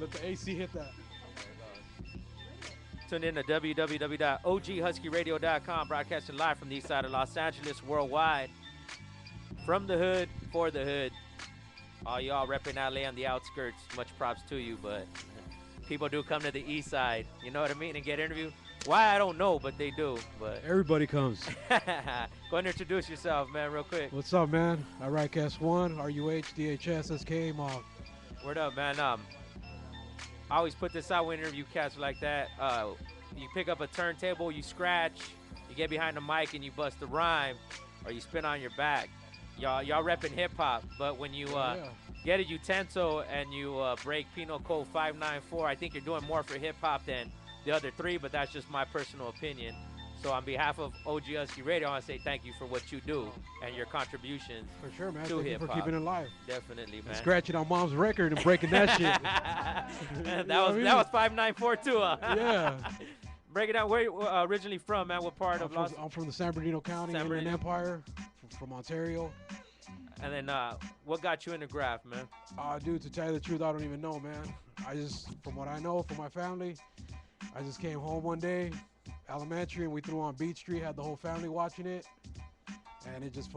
Let the AC hit that. Tune in to www.oghuskyradio.com, broadcasting live from the east side of Los Angeles, worldwide. From the hood, for the hood. All y'all repping LA on the outskirts, much props to you, but people do come to the east side, you know what I mean, and get interviewed. Why, I don't know, but they do. But Everybody comes. go ahead and introduce yourself, man, real quick. What's up, man? I write Kes1, RUH, Mom. Word up, man. I always put this out when interview cats like that. You pick up a turntable, you scratch, you get behind the mic and you bust a rhyme, or you spin on your back. Y'all repping hip hop, but when you get a utensil and you break Penal Code 594, I think you're doing more for hip hop than the other three, but that's just my personal opinion. So on behalf of OG Husky Radio, I want to say thank you for what you do and your contributions. For sure, man. To Thank you for keeping it alive. Definitely, man. And scratching on Mom's record and breaking that shit. that was 594 too. Yeah. Break it down. Where you originally from, man? What part of Los? I'm from the San Bernardino County, Inland Empire, from Ontario. And then what got you into graff, man? Dude, to tell you the truth, I don't even know, man. I just, from what I know from my family, I just came home one day, elementary, and we threw on Beach Street, had the whole family watching it, and it just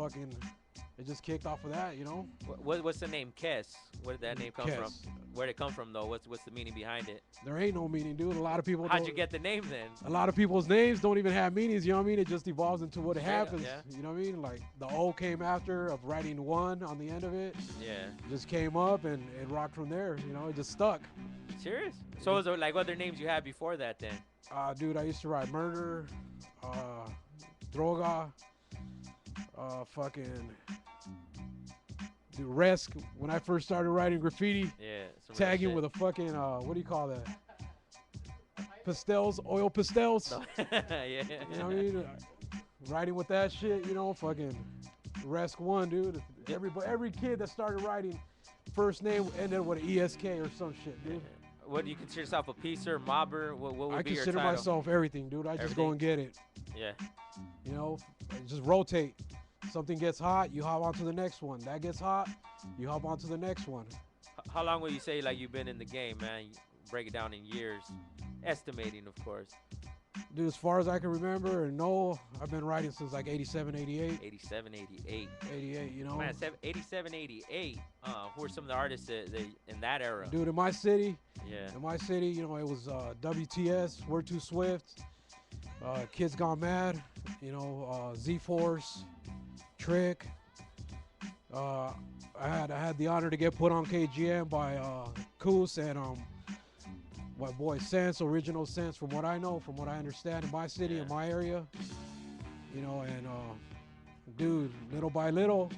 kicked off of that, you know? What's the name, Kes? Where did that name come Kes. from? Where did it come from, though? What's the meaning behind it? There ain't no meaning, dude. A lot of people How'd you get the name, then? A lot of people's names don't even have meanings, you know what I mean? It just evolves into what it happens, yeah. you know what I mean? Like, the O came after of writing one on the end of it. Yeah. It just came up, and it rocked from there, you know? It just stuck. Serious? So was there, like, other names you had before that, then? Dude, I used to write murder, droga, fucking... Dude, Resk, when I first started writing graffiti, tagging with a fucking, what do you call that? Pastels, oil pastels. Yeah. You know what I mean? Writing with that shit, you know, fucking Resk 1, dude. Every kid that started writing, first name ended with an ESK or some shit, dude. What do you consider yourself, a piecer, mobber? What would be your title? I consider myself everything, dude. I just go and get it. Yeah. You know, just rotate. Something gets hot, you hop onto the next one. That gets hot, you hop onto the next one. How long would you say, like, you've been in the game, man? You break it down in years, estimating, of course. Dude, as far as I can remember and know, I've been writing since like 87, 88. 87, 88. 88, you know? Man, 87, 88. Who are some of the artists that in that era? Dude, in my city, you know, it was WTS, We're Too Swift, Kids Gone Mad, you know, Z-Force, Trick. I had the honor to get put on KGM by Koos and my boy Sense, Original Sense, from what I know, from what I understand in my city, in my area. You know, and dude, little by little,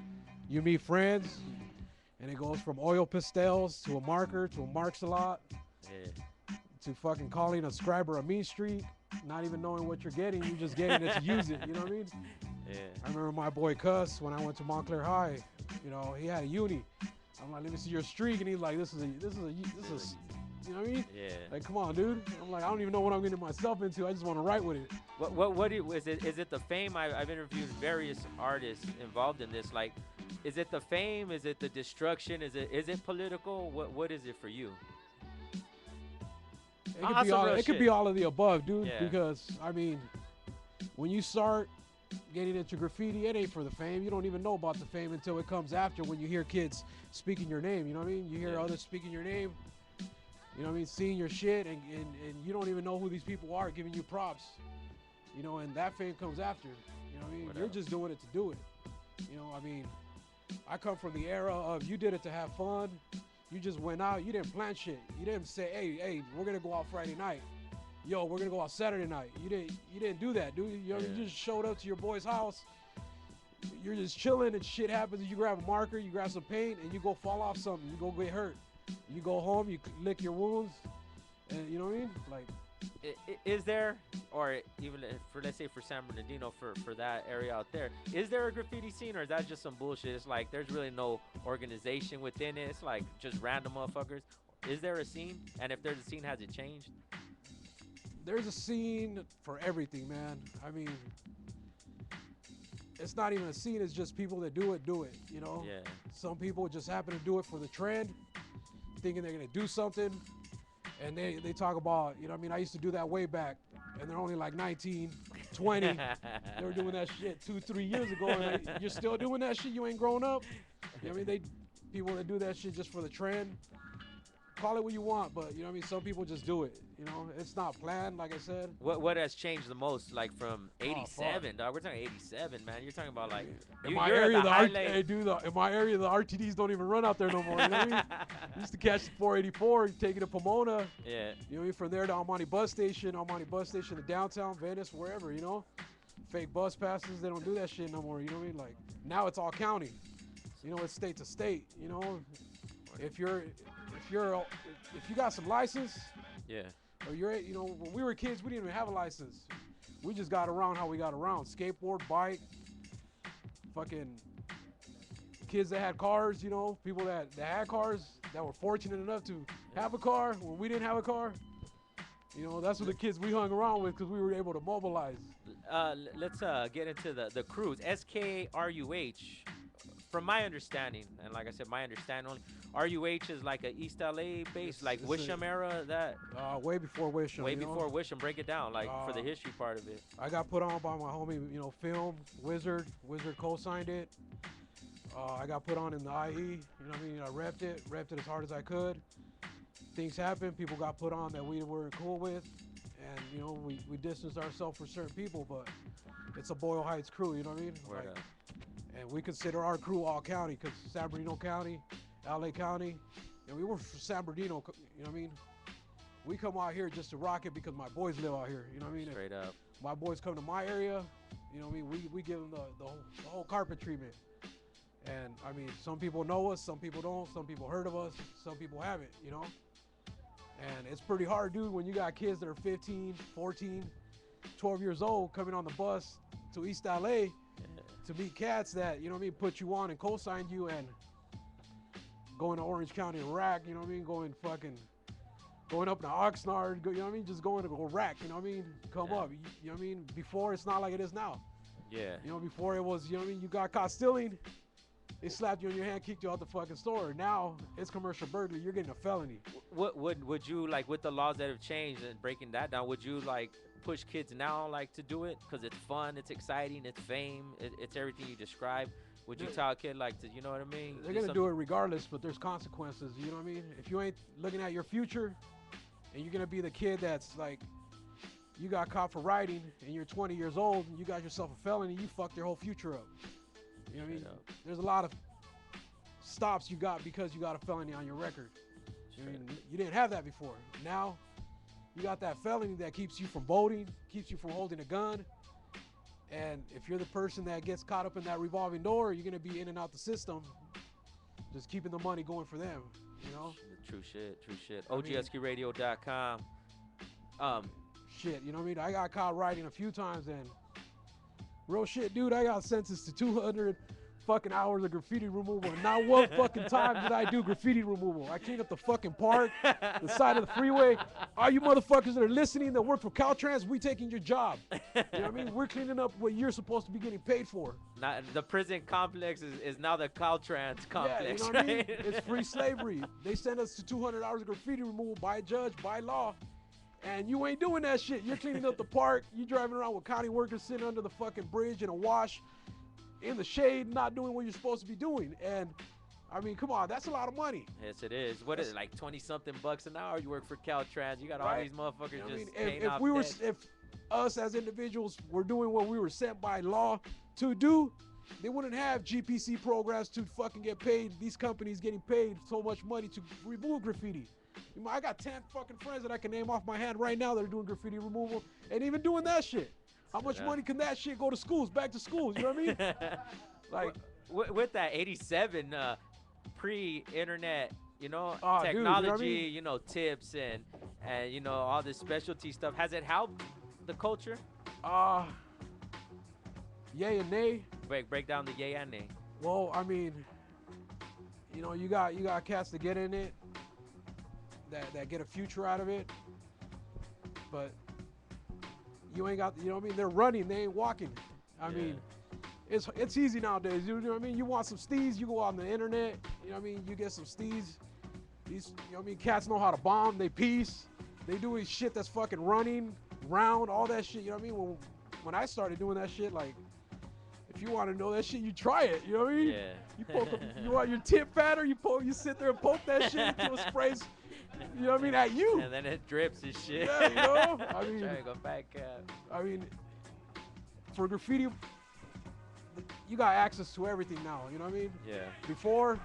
you meet friends, and it goes from oil pastels to a marker to a marks a lot, to fucking calling a scriber a mean streak, not even knowing what you're getting, you just getting it to use it, you know what I mean? Yeah. I remember my boy Cuss, when I went to Montclair High, you know, he had a uni. I'm like, let me see your streak, and he's like, this is, you know what I mean? Yeah. Like, come on, dude. I'm like, I don't even know what I'm getting myself into. I just want to write with it. Is it the fame? I've interviewed various artists involved in this. Like, is it the fame? Is it the destruction? Is it political? What is it for you? It could be all of the above, dude. Yeah. Because I mean, when you start getting into graffiti, it ain't for the fame. You don't even know about the fame until it comes after, when you hear kids speaking your name. You know what I mean? You hear others speaking your name. You know what I mean? Seeing your shit, and you don't even know who these people are giving you props. You know, and that fame comes after. You know what I mean? You're just doing it to do it. You know, I mean, I come from the era of you did it to have fun. You just went out. You didn't plan shit. You didn't say, hey, we're gonna go out Friday night. Yo, we're gonna go out Saturday night. You didn't do that, dude. You know, you just showed up to your boy's house. You're just chilling, and shit happens. You grab a marker, you grab some paint, and you go fall off something. You go get hurt. You go home, you lick your wounds, and you know what I mean? Like, is there, or even for, let's say, for San Bernardino, for that area out there, is there a graffiti scene, or is that just some bullshit? It's like there's really no organization within it. It's like just random motherfuckers. Is there a scene? And if there's a scene, has it changed? There's a scene for everything, man. I mean, it's not even a scene. It's just people that do it, you know? Yeah. Some people just happen to do it for the trend, thinking they're going to do something. And they talk about, you know what I mean, I used to do that way back, and they're only like 19, 20. They were doing that shit 2-3 years ago, and you're still doing that shit. You ain't grown up. You know what I mean? People that do that shit just for the trend. Call it what you want, but you know what I mean? Some people just do it. You know, it's not planned, like I said. What has changed the most, like from 87, dog? We're talking 87, man. You're talking about like in my area, in my area, the RTDs don't even run out there no more. You know what I mean? Used to catch the 484, take it to Pomona. Yeah. You know what I mean? From there to Almani bus station to downtown Venice, wherever. You know, fake bus passes. They don't do that shit no more. You know what I mean? Like now it's all county. You know, it's state to state. You know, if you got some license, yeah, or you know, when we were kids, we didn't even have a license. We just got around how we got around: skateboard, bike, fucking kids that had cars. You know, people that had cars that were fortunate enough to have a car when we didn't have a car. You know, that's what the kids we hung around with because we were able to mobilize. Let's get into the crews. SKRUH. From my understanding, and like I said, my understanding only, RUH is like a East LA base, like Wisham era, that? Way before Wisham. Way before Wisham. Break it down, like for the history part of it. I got put on by my homie, you know, Film, Wizard. Wizard co-signed it. I got put on in the IE, you know what I mean? I repped it as hard as I could. Things happened, people got put on that we weren't cool with. And, you know, we distanced ourselves for certain people, but it's a Boyle Heights crew, you know what I mean? Word up. And we consider our crew all county because San Bernardino County, LA County, and we were from San Bernardino, you know what I mean? We come out here just to rock it because my boys live out here, you know what I mean? Straight up. My boys come to my area, you know what I mean? We give them the whole carpet treatment. And I mean, some people know us, some people don't, some people heard of us, some people haven't, you know? And it's pretty hard, dude, when you got kids that are 15, 14, 12 years old coming on the bus to East LA to meet cats that, you know what I mean, put you on and co-sign you and going to Orange County and rack, you know what I mean, going up to Oxnard, you know what I mean, just going to go rack, you know what I mean, come up, you know what I mean, before it's not like it is now. Yeah. You know, before it was, you know what I mean, you got caught stealing, they slapped you on your hand, kicked you out the fucking store. Now it's commercial burglary, you're getting a felony. What would you, like, with the laws that have changed and breaking that down, would you, like, push kids now, like, to do it because it's fun, it's exciting, it's fame, it's everything you describe? Would you tell a kid, like, to, you know what I mean? They're gonna do it regardless, but there's consequences, you know what I mean? If you ain't looking at your future and you're gonna be the kid that's like, you got caught for riding and you're 20 years old and you got yourself a felony, you fucked your whole future up. You know what I mean? There's a lot of stops you got because you got a felony on your record. I mean, you didn't have that before. Now you got that felony that keeps you from boating, keeps you from holding a gun. And if you're the person that gets caught up in that revolving door, you're going to be in and out the system, just keeping the money going for them, you know? True shit. OGHuskeyRadio.com. Shit, you know what I mean? I got caught riding a few times and real shit, dude, I got sentenced to 200 fucking hours of graffiti removal. And not one fucking time did I do graffiti removal. I cleaned up the fucking park, the side of the freeway. All you motherfuckers that are listening that work for Caltrans, we taking your job. You know what I mean? We're cleaning up what you're supposed to be getting paid for. Now, the prison complex is now the Caltrans complex. Yeah, you know what I mean? It's free slavery. They sent us to 200 hours of graffiti removal by a judge, by law. And you ain't doing that shit. You're cleaning up the park. You driving around with county workers sitting under the fucking bridge in a wash, in the shade, not doing what you're supposed to be doing. And I mean, come on, that's a lot of money. Yes, it is. What is it, like 20-something bucks an hour? You work for Caltrans. You got all these motherfuckers, you know, just paying off debt. If us as individuals were doing what we were sent by law to do, they wouldn't have GPC programs to fucking get paid. These companies getting paid so much money to remove graffiti. You know, I got 10 fucking friends that I can name off my hand right now that are doing graffiti removal and even doing that shit. How much money can that shit go to schools, back to schools, you know what I mean? Like, with that 87 pre-internet, you know, technology, dude, you know what I mean? you know, tips and you know, all this specialty stuff, has it helped the culture? Yay and nay. Break down the yay and nay. Well, I mean, you know, you got cats that get in it, that get a future out of it, but you ain't got, you know what I mean? They're running, they ain't walking. I mean, it's easy nowadays, you know what I mean? You want some steez, you go on the internet, you know what I mean? You get some steez, These, you know what I mean, cats know how to bomb, they piece, they do shit that's fucking running, round, all that shit, you know what I mean? When I started doing that shit, like, if you want to know that shit, you try it, you know what I mean? Yeah. You want your tip fatter, you sit there and poke that shit until it sprays, you know what I mean, at you. And then it drips and shit. Yeah, you know? I mean, trying to go back cap. I mean, for graffiti, you got access to everything now, you know what I mean? Yeah. Before,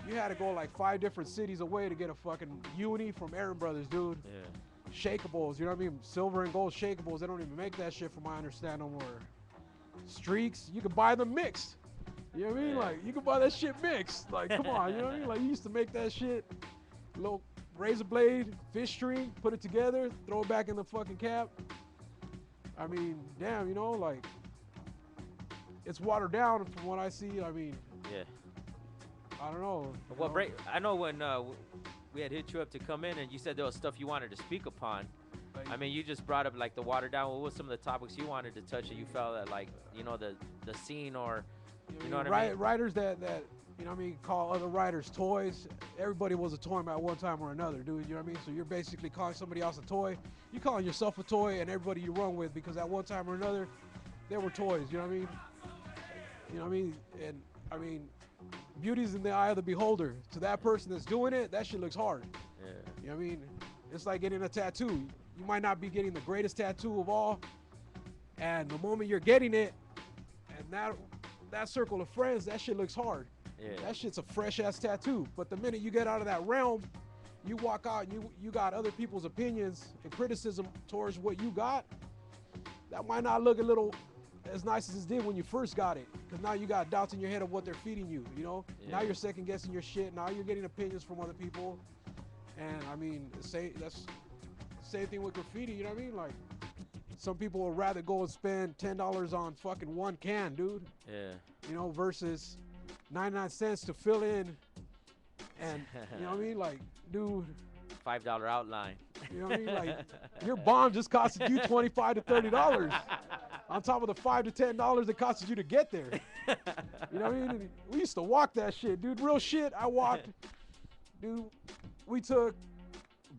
you had to go like 5 different cities away to get a fucking uni from Aaron Brothers, dude. Yeah. Shakeables, you know what I mean? Silver and gold shakeables, they don't even make that shit from my understanding no more. Streaks, you can buy them mixed. You know what I mean? Yeah. Like, you can buy that shit mixed. Like, come on, you know what I mean? Like, you used to make that shit, little razor blade, fish string, put it together, throw it back in the fucking cap. I mean, damn, you know, like, it's watered down from what I see. I mean, Yeah. I don't know. Well, I know when we had hit you up to come in and you said there was stuff you wanted to speak upon. Like, I mean, you just brought up like the water down. What was some of the topics you wanted to touch that you felt that like, you know, the scene or, you know what I mean? Writers that you know what I mean, call other writers toys. Everybody was a toy at one time or another, dude. You know what I mean? So you're basically calling somebody else a toy. You're calling yourself a toy and everybody you run with, because at one time or another, they were toys. You know what I mean? You know what I mean? And I mean, beauty's in the eye of the beholder. To that person that's doing it, that shit looks hard. Yeah. You know what I mean? It's like getting a tattoo. You might not be getting the greatest tattoo of all, and the moment you're getting it, and that circle of friends, that shit looks hard. Yeah. That shit's a fresh ass tattoo. But the minute you get out of that realm, you walk out and you got other people's opinions and criticism towards what you got. That might not look a little as nice as it did when you first got it, because now you got doubts in your head of what they're feeding you, you know? Yeah. Now you're second guessing your shit. Now you're getting opinions from other people. And I mean, that's same thing with graffiti, you know what I mean? Like, some people would rather go and spend $10 on fucking one can, dude. Yeah. You know, versus 99 cents to fill in. And, you know what I mean? Like, dude. $5 outline. You know what I mean? Like, your bomb just costed you $25 to $30. On top of the $5 to $10 it costed you to get there. You know what I mean? We used to walk that shit, dude. Real shit. I walked, dude. We took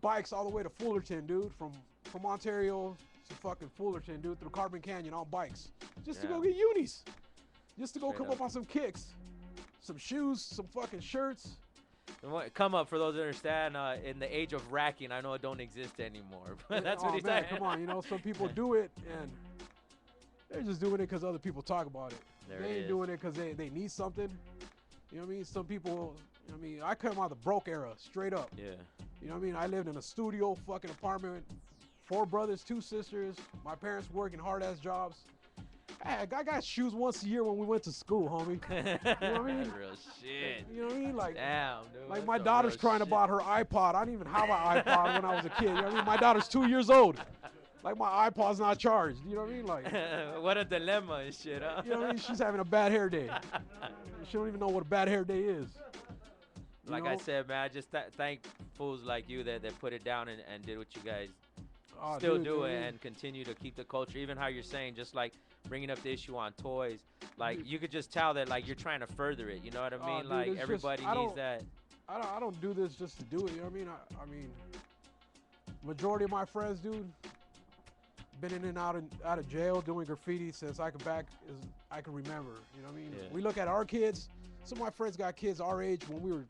bikes all the way to Fullerton, dude. From Ontario to fucking Fullerton, dude. Through Carbon Canyon on bikes. Just to go get unis. Just to go come up on some kicks. Some shoes, some fucking shirts. Come up, for those that understand, in the age of racking, I know it don't exist anymore. But that's what he's saying. Come on, you know, some people do it and they're just doing it because other people talk about it. They ain't doing it because they need something. You know what I mean? Some people, you know what I mean? I come out of the broke era, straight up. Yeah. You know what I mean? I lived in a studio fucking apartment, 4 brothers, 2 sisters, my parents working hard ass jobs. Hey, I got shoes once a year when we went to school, homie. You know what I mean? Real shit. You know what I mean? Like, damn, dude. Like, my daughter's crying about her iPod. I didn't even have an iPod when I was a kid. You know what I mean? My daughter's 2 years old. Like, my iPod's not charged. You know what I mean? Like, what a dilemma and shit, huh? You know what I mean? She's having a bad hair day. She don't even know what a bad hair day is. Like I said, man, I just thank fools like you that put it down and did what you guys still do it and continue to keep the culture. Even how you're saying, just like bringing up the issue on toys, like you could just tell that like you're trying to further it. You know what I mean? Dude, like everybody needs that. I don't do this just to do it. You know what I mean? I mean, majority of my friends, dude, been in and out of jail doing graffiti since I can remember. You know what I mean? Yeah. We look at our kids. Some of my friends got kids our age when we were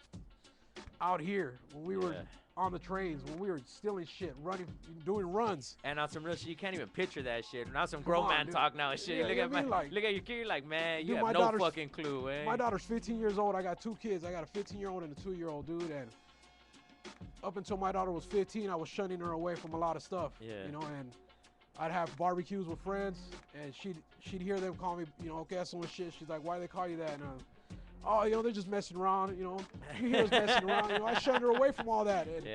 out here, when we were on the trains, when we were stealing shit, running, doing runs. And on some real shit, you can't even picture that shit. Now some grown man talk now and shit. Yeah, Look at your kid, you're like, man, you dude, have no fucking clue, eh? My daughter's 15 years old. I got 2 kids. I got a 15-year-old and a 2-year-old, dude. And up until my daughter was 15, I was shunning her away from a lot of stuff. Yeah. You know, and I'd have barbecues with friends, and she'd hear them call me, you know, okay, so shit. She's like, why do they call you that? And oh, you know, they're just messing around, you know. You hear us messing around, you know. I shunned her away from all that. And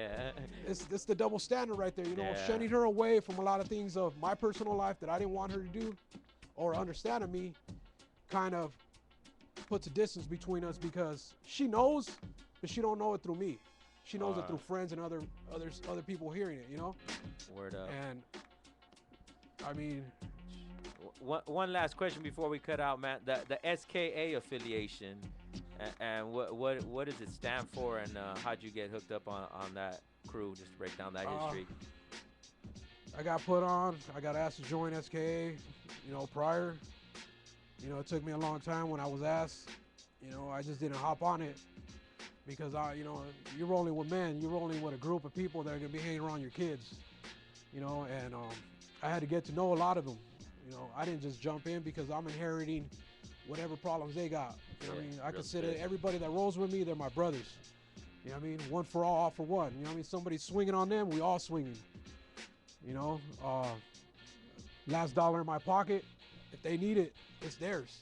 it's the double standard right there, you know. Shunning her away from a lot of things of my personal life that I didn't want her to do or understand of me kind of puts a distance between us, because she knows, but she don't know it through me. She knows it through friends and other people hearing it, you know. Word up. And I mean, one last question before we cut out, Matt. The SKA affiliation, And what does it stand for, and how'd you get hooked up on that crew? Just to break down that history. I got put on. I got asked to join SKA, prior. It took me a long time when I was asked. I just didn't hop on it because you're rolling with men. You're rolling with a group of people that are gonna be hanging around your kids. And I had to get to know a lot of them. I didn't just jump in because I'm inheriting whatever problems they got. I mean? I consider everybody that rolls with me, they're my brothers. One for all for one. Somebody's swinging on them, we all swinging. Last dollar in my pocket, if they need it, it's theirs.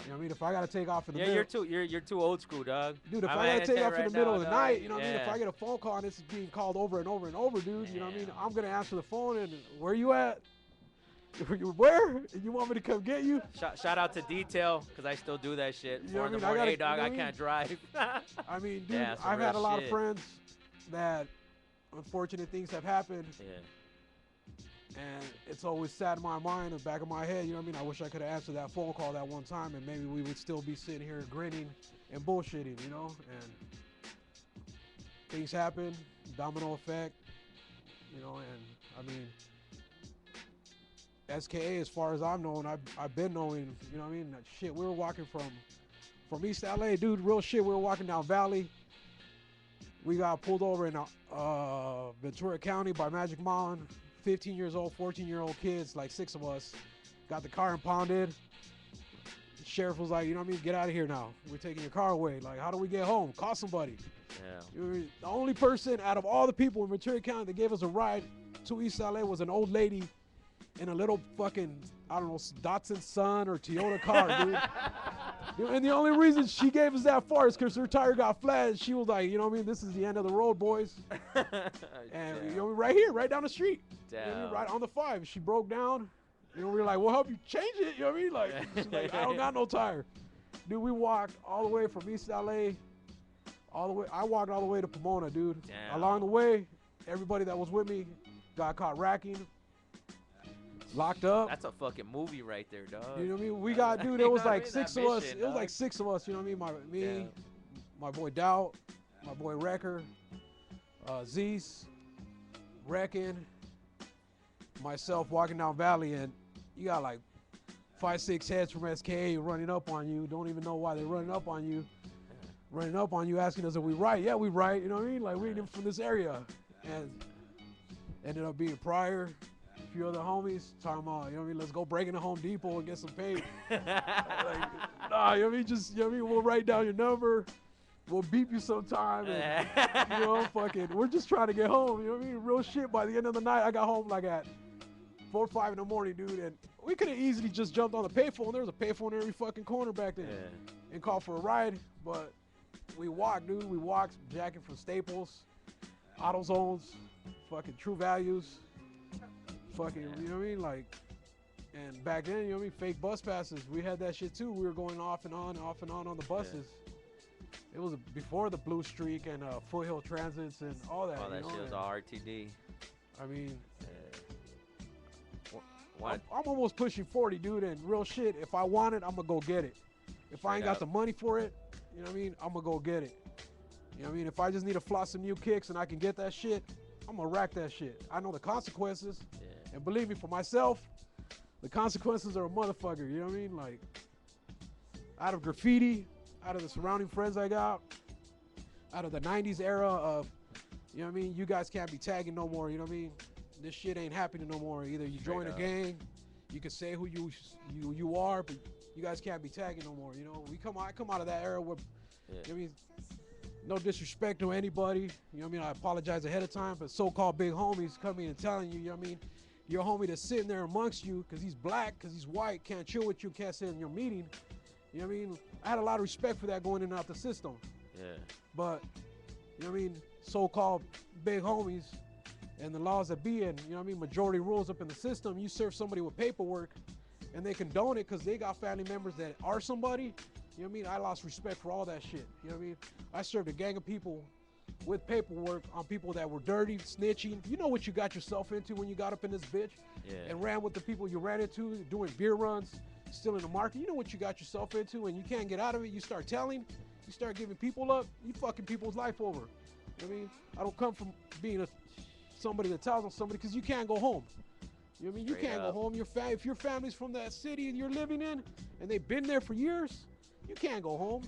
Damn. If I gotta take off in the middle. You're too old school, dog. Dude, if I gotta take off in the middle of the night, if I get a phone call and it's being called over and over and over, dude, I'm gonna answer the phone and where you at? Where? You want me to come get you? Shout out to Detail, because I still do that shit. Hey, dog, I can't drive. I mean, dude, I've had a lot of friends that unfortunate things have happened. Yeah. And it's always sat in my mind, in the back of my head, I wish I could have answered that phone call that one time, and maybe we would still be sitting here grinning and bullshitting, and things happen, domino effect, and SKA, as far as I'm known, I've been knowing, shit, we were walking from East LA, dude, real shit, we were walking down Valley. We got pulled over in Ventura County by Magic Mountain. 15 years old, 14-year-old kids, like 6 of us, got the car impounded. The sheriff was like, get out of here now. We're taking your car away. Like, how do we get home? Call somebody. Yeah. The only person out of all the people in Ventura County that gave us a ride to East LA was an old lady in a little fucking, I don't know, Datsun Sun or Toyota car, dude. And the only reason she gave us that far is because her tire got flat. And she was like, this is the end of the road, boys. And right here, right down the street. Right on the 5. She broke down. We were like, we'll help you change it. Like, she's like, I don't got no tire. Dude, we walked all the way from East LA, I walked all the way to Pomona, dude. Damn. Along the way, everybody that was with me got caught racking. Locked up. That's a fucking movie right there, dog. You know what I mean? We got, dude, it was like 6 of us. It was like 6 of us, you know what I mean? My boy Doubt, my boy Wrecker, Zeus, Wrecking, myself walking down Valley, and you got like 5, 6 heads from SKA running up on you. Don't even know why they're running up on you. Running up on you, asking us if we right. Yeah, we right. You know what I mean? Like, we ain't even from this area. And ended up being Prior. Few other homies talking about, let's go break into Home Depot and get some paint. Like, nah, we'll write down your number, we'll beep you sometime, and, fucking, we're just trying to get home, real shit. By the end of the night, I got home like at 4 or 5 in the morning, dude, and we could have easily just jumped on the payphone. There was a payphone in every fucking corner back then, and called for a ride, but we walked, dude, jacking from Staples, AutoZones, fucking True Values. Fucking, you know what I mean? Like, and back then, fake bus passes. We had that shit too. We were going off and on the buses. It was before the Blue Streak and Foothill Transits and all that. All that shit was all RTD. I mean, what? I'm almost pushing 40, dude, and real shit, if I want it, I'm gonna go get it. If I ain't got the money for it, you know what I mean? I'm gonna go get it. You know what I mean? If I just need to floss some new kicks and I can get that shit, I'm gonna rack that shit. I know the consequences. And believe me, for myself, the consequences are a motherfucker, you know what I mean? Like, out of graffiti, out of the surrounding friends I got, out of the 90s era of, you know what I mean? You guys can't be tagging no more, you know what I mean? This shit ain't happening no more. Either you join a gang, you can say who you are, but you guys can't be tagging no more, I come out of that era where, you know what I mean? No disrespect to anybody, you know what I mean? I apologize ahead of time, but so-called big homies coming and telling you, you know what I mean? Your homie that's sitting there amongst you because he's black, because he's white, can't chill with you, can't sit in your meeting. You know what I mean? I had a lot of respect for that going in and out the system. Yeah. But, you know what I mean? So-called big homies and the laws that be in, you know what I mean? Majority rules up in the system. You serve somebody with paperwork and they condone it because they got family members that are somebody. You know what I mean? I lost respect for all that shit. You know what I mean? I served a gang of people with paperwork on people that were dirty, snitching. You know what you got yourself into when you got up in this bitch and ran with the people you ran into doing beer runs. still in the market, you know what you got yourself into, and you can't get out of it. You start telling, you start giving people up, you fucking people's life over. You know what I mean? I don't come from being somebody that tells on somebody, because you can't go home. You know what I mean? You can't go home. If your family's from that city and you're living in, and they've been there for years, you can't go home.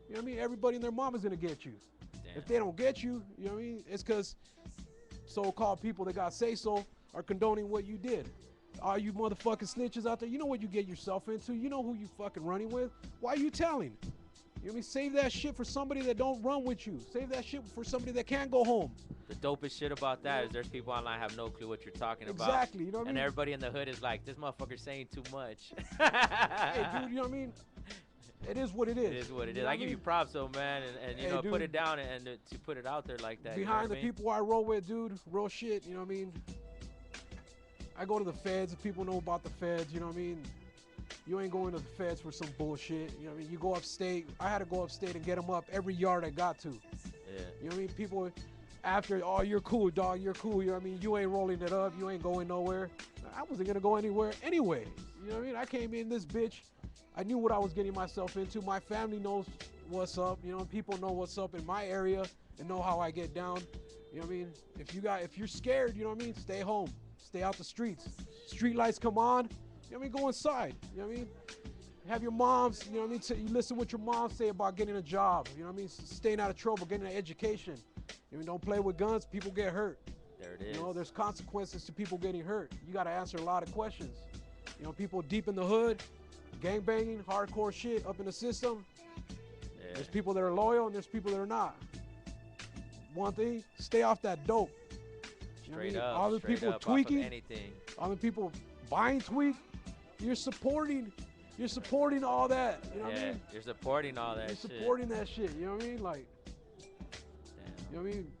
You know what I mean? Everybody and their mom is gonna get you. Damn. If they don't get you, you know what I mean? It's because so-called people that got say-so are condoning what you did. All you motherfucking snitches out there, you know what you get yourself into. You know who you fucking running with. Why are you telling? You know what I mean? Save that shit for somebody that don't run with you. Save that shit for somebody that can't go home. The dopest shit about that is there's people online have no clue what you're talking about. Exactly, you know what I mean? And everybody in the hood is like, this motherfucker's saying too much. Hey, dude, you know what I mean? It is what it is. It is what it is. I give you props, though, man, and you know, dude, put it down and to put it out there like that. Behind the people I roll with, dude, real shit, you know what I mean? I go to the feds. If people know about the feds, you know what I mean? You ain't going to the feds for some bullshit. You know what I mean? You go upstate. I had to go upstate and get them up every yard I got to. Yeah. You know what I mean? People, after, oh, you're cool, dog. You're cool. You know what I mean? You ain't rolling it up. You ain't going nowhere. I wasn't going to go anywhere anyway. You know what I mean? I came in this bitch. I knew what I was getting myself into. My family knows what's up. You know, people know what's up in my area and know how I get down. You know what I mean? If you're scared, you know what I mean? Stay home. Stay out the streets. Street lights come on. You know what I mean? Go inside. You know what I mean? Have your moms, you know what I mean? You listen what your mom say about getting a job. You know what I mean? Staying out of trouble, getting an education. You know, don't play with guns. People get hurt. There it is. You know, there's consequences to people getting hurt. You got to answer a lot of questions. You know, people deep in the hood, gang banging, hardcore shit up in the system. Yeah. There's people that are loyal and there's people that are not. One thing, stay off that dope. Straight up. All the people tweaking, anything. All the people buying tweak, you're supporting all that. You know what I mean? You're supporting all that shit. You're supporting that shit. You know what I mean? Like, damn. You know what I mean?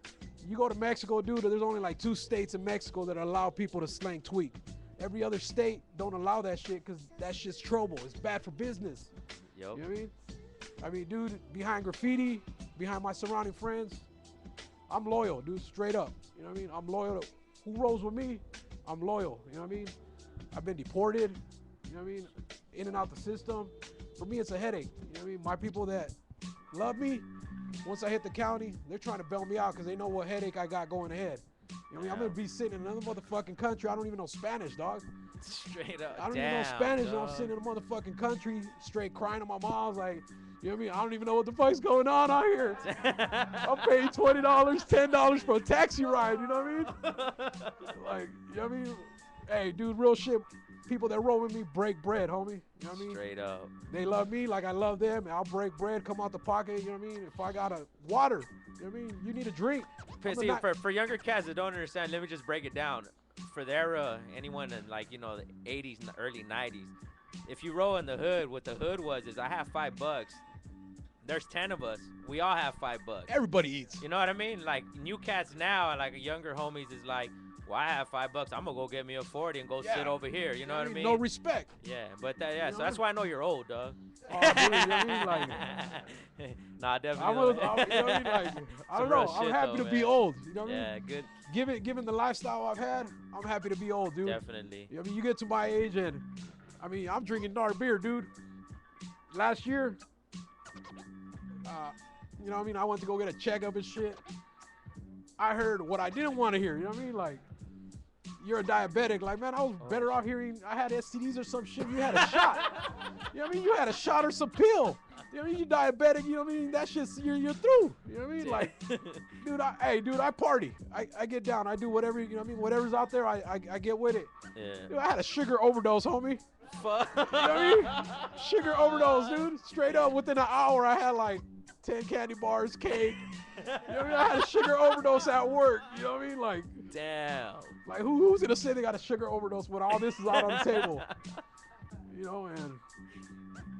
You go to Mexico, dude, there's only like 2 states in Mexico that allow people to slang tweak. Every other state don't allow that shit because that shit's trouble. It's bad for business. Yep. You know what I mean? I mean, dude, behind graffiti, behind my surrounding friends, I'm loyal, dude, straight up. You know what I mean? I'm loyal to who rolls with me. I'm loyal. You know what I mean? I've been deported. You know what I mean? In and out the system. For me, it's a headache. You know what I mean? My people that love me, once I hit the county, they're trying to bail me out because they know what headache I got going ahead. You know what I mean? I'm going to be sitting in another motherfucking country. I don't even know Spanish, dog. Straight up. I don't even know Spanish, and I'm sitting in a motherfucking country straight crying to my mom's like, you know what I mean? I don't even know what the fuck's going on out here. I'm paying $20, $10 for a taxi ride, you know what I mean? Like, you know what I mean? Hey, dude, real shit. People that roll with me break bread, homie. You know what I mean? Straight up. They love me like I love them. I'll break bread, come out the pocket, you know what I mean? If I got a water, you know what I mean? You need a drink. See, for younger cats that don't understand, let me just break it down. For the era, anyone in like, you know, the 80s and the early 90s, if you roll in the hood, what the hood was is I have $5. There's 10 of us. We all have $5. Everybody eats. You know what I mean? Like new cats now, like younger homies is like, well, I have $5. I'm gonna go get me a 40 and go sit over here. You know what I mean? No respect. Yeah, but so that's why I know you're old, dog. Oh, dude, you know what I mean? Like, nah, definitely. you know what I mean? Like, I don't know. I'm happy to be old. You know what I mean? Yeah, good. Given the lifestyle I've had, I'm happy to be old, dude. Definitely. I mean, you get to my age and, I mean, I'm drinking dark beer, dude. Last year, you know what I mean? I went to go get a checkup and shit. I heard what I didn't want to hear. You know what I mean? Like, you're a diabetic. Like, man, I was better off hearing I had STDs or some shit. You had a shot. You know what I mean? You had a shot or some pill. You know what I mean? You diabetic. You know what I mean? That shit's, you're through. You know what I mean? Like, dude, I party. I get down. I do whatever, you know what I mean? Whatever's out there, I get with it. Yeah. Dude, I had a sugar overdose, homie. Fuck. You know what I mean? Sugar overdose, dude. Straight up, within an hour, I had like 10 candy bars, cake. You know what I mean? I had a sugar overdose at work. You know what I mean? Like, damn. Like, who's gonna say they got a sugar overdose when all this is out on the table? You know, and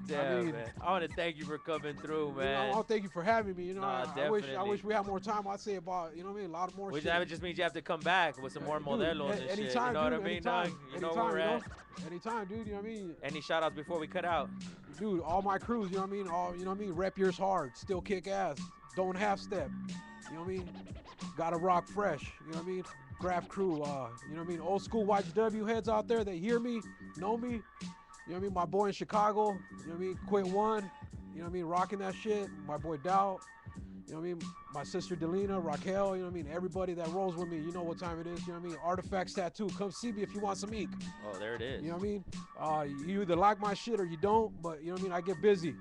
damn, I mean, man. I want to thank you for coming through, man. You know, I want to thank you for having me. You know, I wish we had more time. I'd say about, you know what I mean, a lot more shit. That just means you have to come back with some more modelos and shit. You know what I mean? Anytime, you know where we're at. Anytime, dude. You know what I mean? Any shout outs before we cut out? Dude, all my crews, you know what I mean? You know what I mean? Rep yours hard. Still kick ass. Don't half step. You know what I mean? Gotta rock fresh. You know what I mean? Graff crew. You know what I mean? Old school YGW heads out there that hear me, know me. You know what I mean? My boy in Chicago, you know what I mean? Quit One, you know what I mean? Rocking that shit. My boy Dow, you know what I mean? My sister Delina, Raquel, you know what I mean? Everybody that rolls with me, you know what time it is, you know what I mean? Artifacts Tattoo, come see me if you want some ink. Oh, there it is. You know what I mean? You either like my shit or you don't, but you know what I mean? I get busy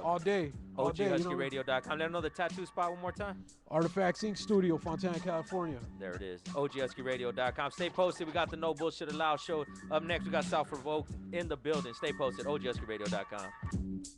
all day. OGHuskyRadio.com. Let them know the tattoo spot one more time. Artifacts Ink Studio, Fontana, California. There it is. OGHuskyRadio.com. Stay posted. We got the No Bullshit Allowed show up next. We got South Revoked in the building. Stay posted. OGHuskyRadio.com.